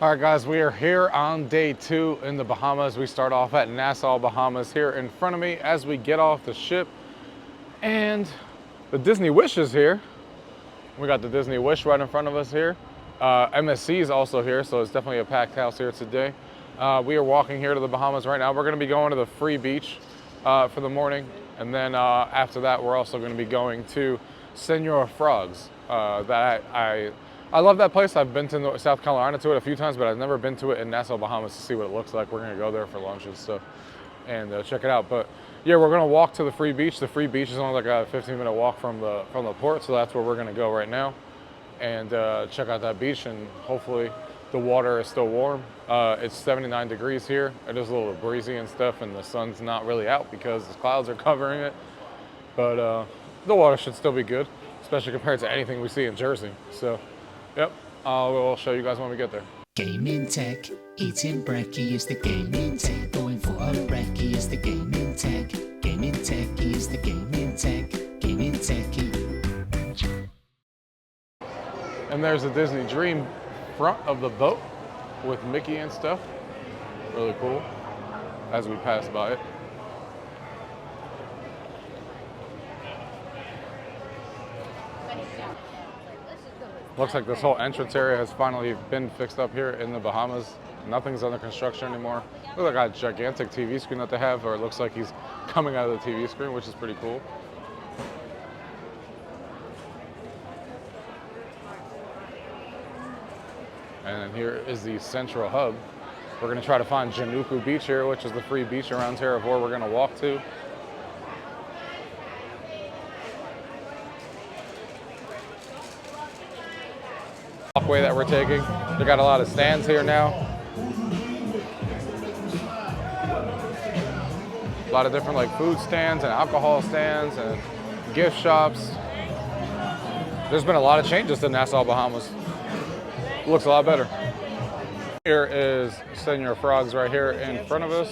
All right, guys, we are here on day 2 in the Bahamas. We start off at Nassau, Bahamas here in front of me as we get off the ship. And the Disney Wish is here. We got the Disney Wish right in front of us here. MSC is also here, so it's definitely a packed house here today. We are walking here to the Bahamas right now. We're gonna be going to the free beach for the morning. And then after that, we're also gonna be going to Senor Frogs. I love that place. I've been to South Carolina to it a few times, but I've never been to it in Nassau, Bahamas to see what it looks like. We're gonna go there for lunch and stuff and check it out. But yeah, we're gonna walk to the free beach. The free beach is only like a 15-minute walk from the port, so that's where we're gonna go right now and check out that beach. And hopefully the water is still warm. It's 79 degrees here. It is a little breezy and stuff, and the sun's not really out because the clouds are covering it. But the water should still be good, especially compared to anything we see in Jersey. So. Yep, we'll show you guys when we get there. Gaming tech, eating brekkie is the gaming tech. Going for a brekkie is the gaming tech. Gaming techie is the gaming tech. Gaming techie. And there's the Disney Dream front of the boat with Mickey and stuff. Really cool as we pass by it. Looks like this whole entrance area has finally been fixed up here in the Bahamas. Nothing's under construction anymore. Looks like a gigantic TV screen that they have, or it looks like he's coming out of the TV screen, which is pretty cool. And then here is the central hub. We're gonna try to find Junkanoo Beach here, which is the free beach around here of where we're gonna walk to. Walkway that we're taking. They got a lot of stands here now. A lot of different like food stands and alcohol stands and gift shops. There's been a lot of changes to Nassau, Bahamas. Looks a lot better. Here is Senor Frogs right here in front of us.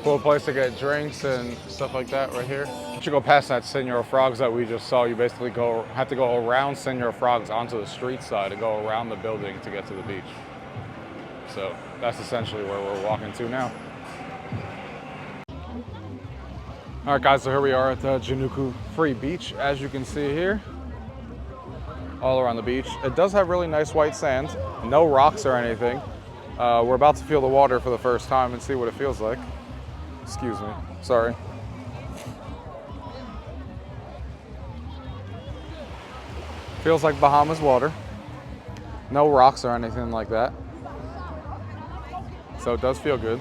Cool place to get drinks and stuff like that right here. Once you go past that Senor Frogs that we just saw, you basically have to go around Senor Frogs onto the street side and go around the building to get to the beach. So that's essentially where we're walking to now. All right, guys, so here we are at the Junkanoo Free Beach. As you can see here, all around the beach. It does have really nice white sand, no rocks or anything. We're about to feel the water for the first time and see what it feels like. Excuse me, sorry. Feels like Bahamas water. No rocks or anything like that. So it does feel good.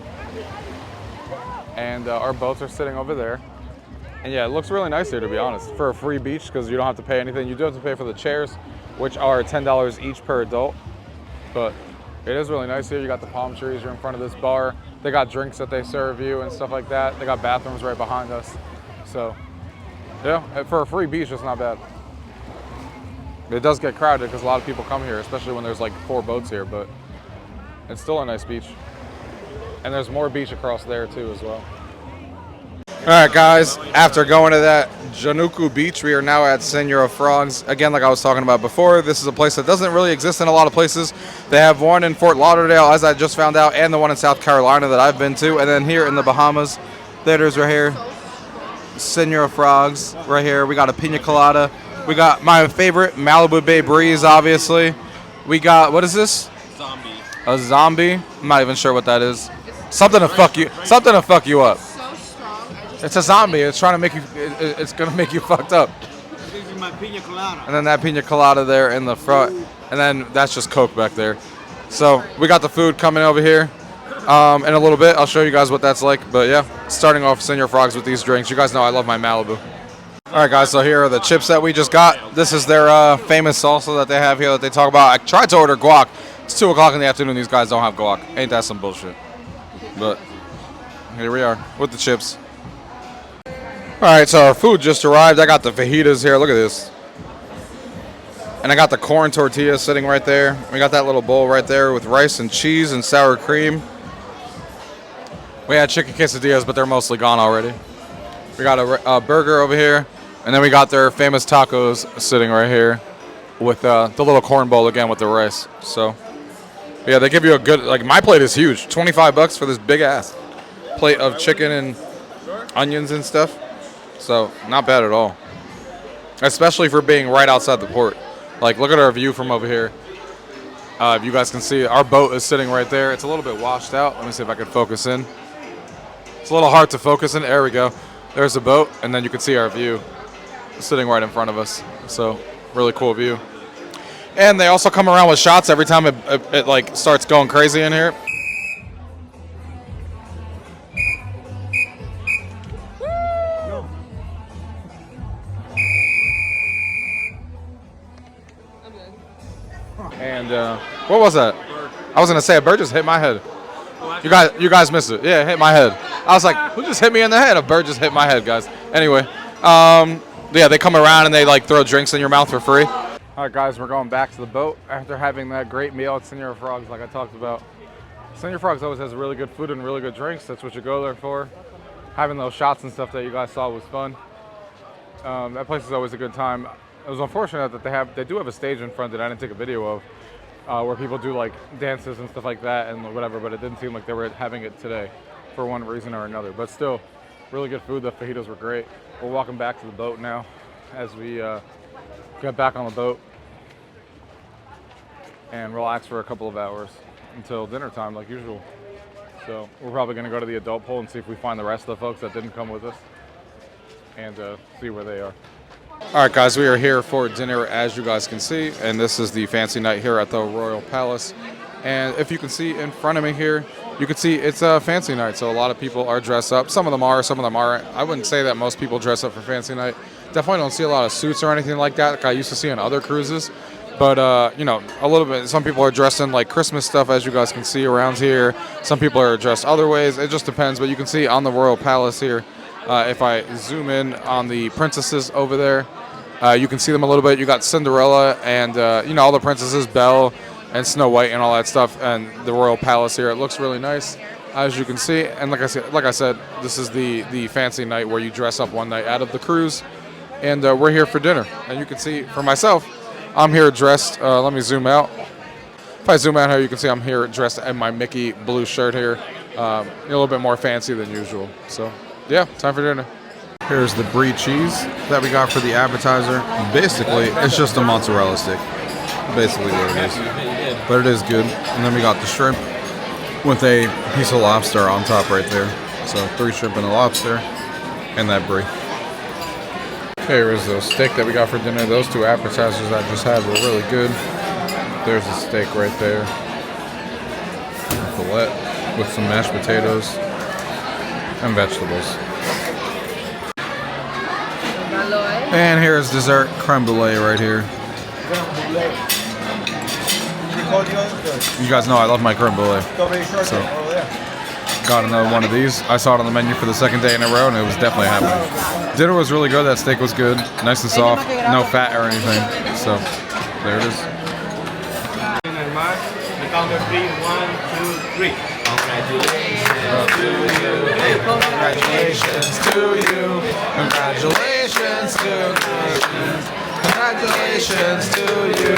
And our boats are sitting over there. And yeah, it looks really nice here, to be honest, for a free beach, because you don't have to pay anything. You do have to pay for the chairs, which are $10 each per adult. But it is really nice here. You got the palm trees. You're in front of this bar. They got drinks that they serve you and stuff like that. They got bathrooms right behind us. So, yeah, for a free beach, it's not bad. It does get crowded because a lot of people come here, especially when there's like 4 boats here, but it's still a nice beach. And there's more beach across there too as well. All right, guys, after going to that Junkanoo Beach, we are now at Senor Frogs. Again, like I was talking about before, this is a place that doesn't really exist in a lot of places. They have one in Fort Lauderdale, as I just found out, and the one in South Carolina that I've been to. And then here in the Bahamas, there's right here, Senor Frogs right here. We got a pina colada. We got my favorite, Malibu Bay Breeze, obviously. We got, what is this? Zombie. A zombie? I'm not even sure what that is. Something to fuck you. Something to fuck you up. It's a zombie. It's trying to make you. It's gonna make you fucked up. This is my pina colada. And then that pina colada there in the front, and then that's just Coke back there. So we got the food coming over here. In a little bit, I'll show you guys what that's like. But yeah, starting off Senor Frogs with these drinks. You guys know I love my Malibu. All right, guys. So here are the chips that we just got. This is their famous salsa that they have here that they talk about. I tried to order guac. It's 2 o'clock in the afternoon. These guys don't have guac. Ain't that some bullshit? But here we are with the chips. All right, so our food just arrived. I got the fajitas here. Look at this. And I got the corn tortillas sitting right there. We got that little bowl right there with rice and cheese and sour cream. We had chicken quesadillas, but they're mostly gone already. We got a burger over here. And then we got their famous tacos sitting right here with the little corn bowl again with the rice. So Yeah, they give you a good, like my plate is huge. 25 bucks for this big ass plate of chicken and onions and stuff. So not bad at all. Especially for being right outside the port. Like look at our view from over here. If you guys can see, our boat is sitting right there. It's a little bit washed out. Let me see if I can focus in. It's a little hard to focus in. There we go. There's the boat, and then you can see our view sitting right in front of us. So really cool view. And they also come around with shots every time it like starts going crazy in here. And what was that? I was gonna say a bird just hit my head. You guys missed it. Yeah, it hit my head. I was like, who just hit me in the head? A bird just hit my head, guys. Anyway, yeah, they come around and they like throw drinks in your mouth for free. All right, guys, we're going back to the boat after having that great meal at Senor Frog's, like I talked about. Senor Frog's always has really good food and really good drinks. That's what you go there for. Having those shots and stuff that you guys saw was fun. That place is always a good time. It was unfortunate that they do have a stage in front that I didn't take a video of, where people do like dances and stuff like that and whatever, but it didn't seem like they were having it today for one reason or another. But still, really good food. The fajitas were great. We're walking back to the boat now as we get back on the boat and relax for a couple of hours until dinner time like usual. So we're probably going to go to the adult pool and see if we find the rest of the folks that didn't come with us and see where they are. All right, guys, we are here for dinner, as you guys can see, and this is the fancy night here at the Royal Palace. And if you can see in front of me here, you can see it's a fancy night, so a lot of people are dressed up. Some of them are, some of them aren't. I wouldn't say that most people dress up for fancy night. Definitely don't see a lot of suits or anything like that, like I used to see on other cruises. But, you know, a little bit, some people are dressed in like Christmas stuff, as you guys can see around here. Some people are dressed other ways. It just depends, but you can see on the Royal Palace here, if I zoom in on the princesses over there, you can see them a little bit. You got Cinderella and, you know, all the princesses, Belle and Snow White and all that stuff, and the Royal Palace here. It looks really nice, as you can see. And like I said, this is the fancy night where you dress up one night out of the cruise, and we're here for dinner. And you can see, for myself, I'm here dressed. Let me zoom out. If I zoom out here, you can see I'm here dressed in my Mickey blue shirt here, a little bit more fancy than usual. So, yeah, time for dinner. Here's the brie cheese that we got for the appetizer. Basically, it's just a mozzarella stick. Basically what it is. But it is good. And then we got the shrimp with a piece of lobster on top right there. So 3 shrimp and a lobster and that brie. Okay, here's the steak that we got for dinner. Those 2 appetizers I just had were really good. There's the steak right there. A fillet with some mashed potatoes and vegetables. And here's dessert, creme brulee right here. You guys know I love my creme brulee. So, got another one of these. I saw it on the menu for the 2nd day in a row, and it was definitely happening. Dinner was really good. That steak was good, nice and soft, no fat or anything. So, there it is. Count 3, 1, 2, 3. Congratulations to you. Congratulations to you. Congratulations to you.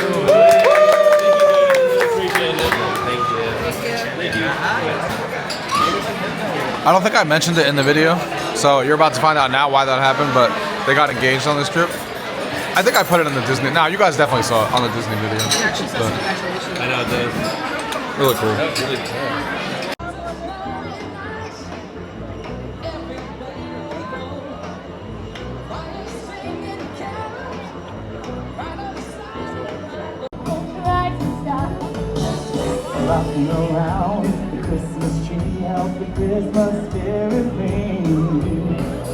I don't think I mentioned it in the video, so you're about to find out now why that happened, but they got engaged on this trip. I think I put it in the Disney. Now, you guys definitely saw it on the Disney video. It actually says congratulations. I know it does. Really cool. That's really cool. Rocking around the Christmas tree, help the Christmas spirit ring.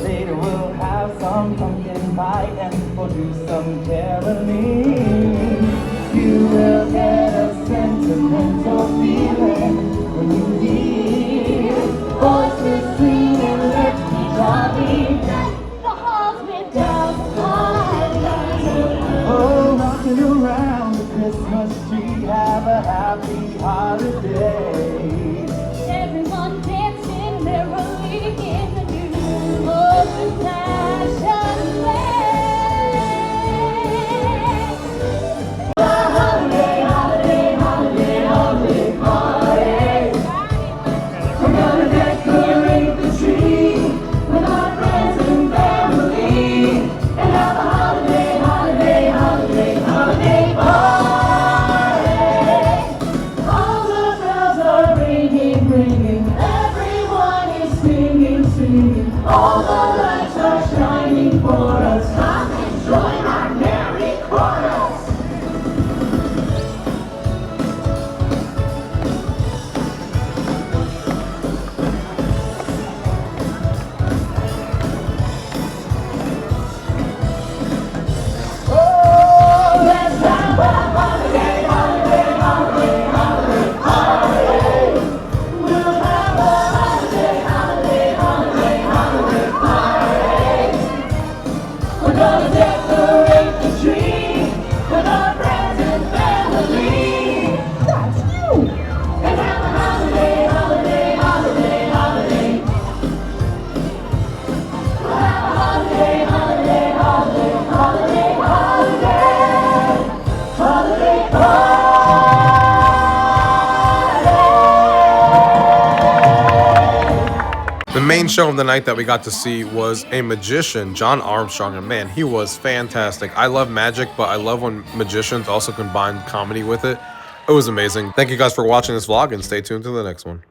Later we'll have some pumpkin pie and we'll do some caroling. You will get a sentimental feeling when you hear voices sing and let's be jolly. The halls with down oh, rocking around the Christmas tree, have a happy holiday. Everyone dancing merrily in the new old-fashioned way. Holiday, holiday, holiday, holiday, main show of the night that we got to see was a magician, John Armstrong, and man, he was fantastic. I love magic, but I love when magicians also combine comedy with it. It was amazing. Thank you guys for watching this vlog, and stay tuned to the next one.